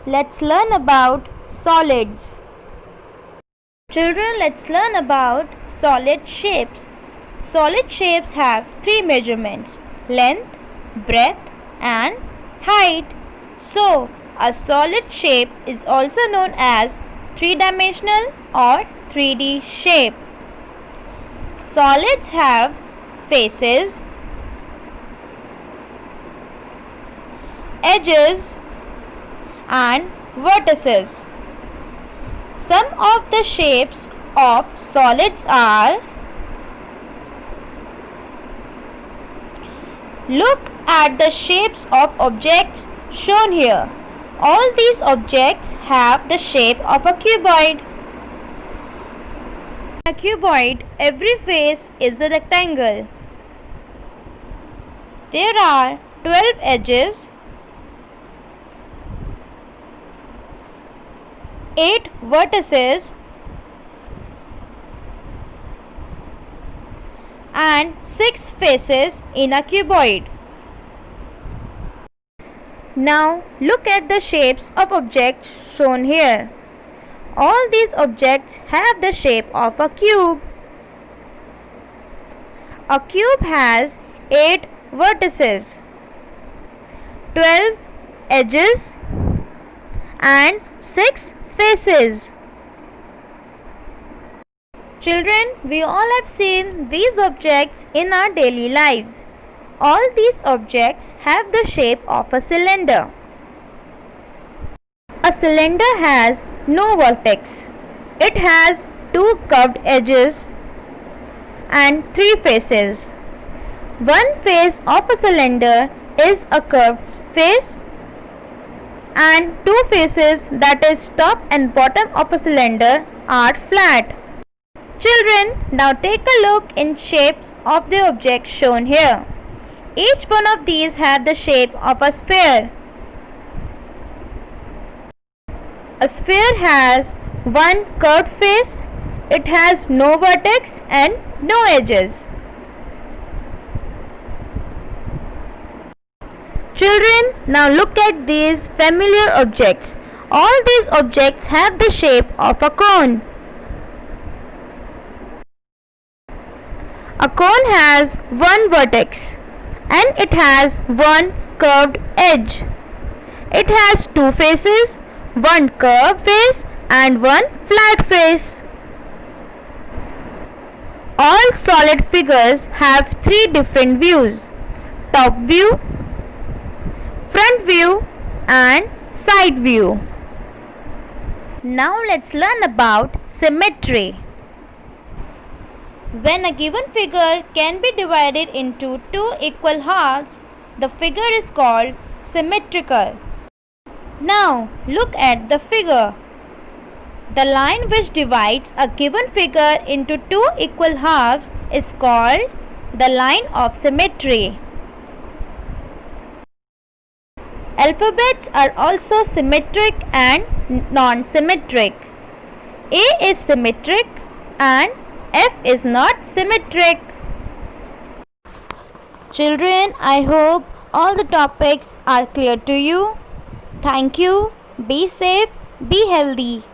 let's learn about solids. Children, let's learn about solid shapes. Solid shapes have three measurements: length, breadth, and height. So, a solid shape is also known as three-dimensional or 3D shape. Solids have faces, edges, and vertices. Some of the shapes of solids are: look at the shapes of objects shown here. All these objects have the shape of a cuboid. In a cuboid, every face is a rectangle. There are 12 edges, 8 vertices, and 6 faces in a cuboid. Now look at the shapes of objects shown here. All these objects have the shape of a cube. A cube has 8 vertices, 12 edges, and 6 faces. Children, we all have seen these objects in our daily lives. All these objects have the shape of a cylinder. A cylinder has no vertex. It has 2 curved edges and 3 faces. One face of a cylinder is a curved face, and 2 faces, that is top and bottom of a cylinder, are flat. Children, now take a look in shapes of the objects shown here. Each one of these have the shape of a sphere. A sphere has one curved face. It has no vertex and no edges. Children, now look at these familiar objects. All these objects have the shape of a cone. A cone has one vertex and it has one curved edge. It has 2 faces, one curved face and one flat face. All solid figures have 3 different views: top view, front view, and side view. Now let's learn about symmetry. When a given figure can be divided into 2 equal halves, the figure is called symmetrical. Now look at the figure. The line which divides a given figure into 2 equal halves is called the line of symmetry. Alphabets are also symmetric and non-symmetric. A is symmetric and F is not symmetric. Children, I hope all the topics are clear to you. Thank you. Be safe, be healthy.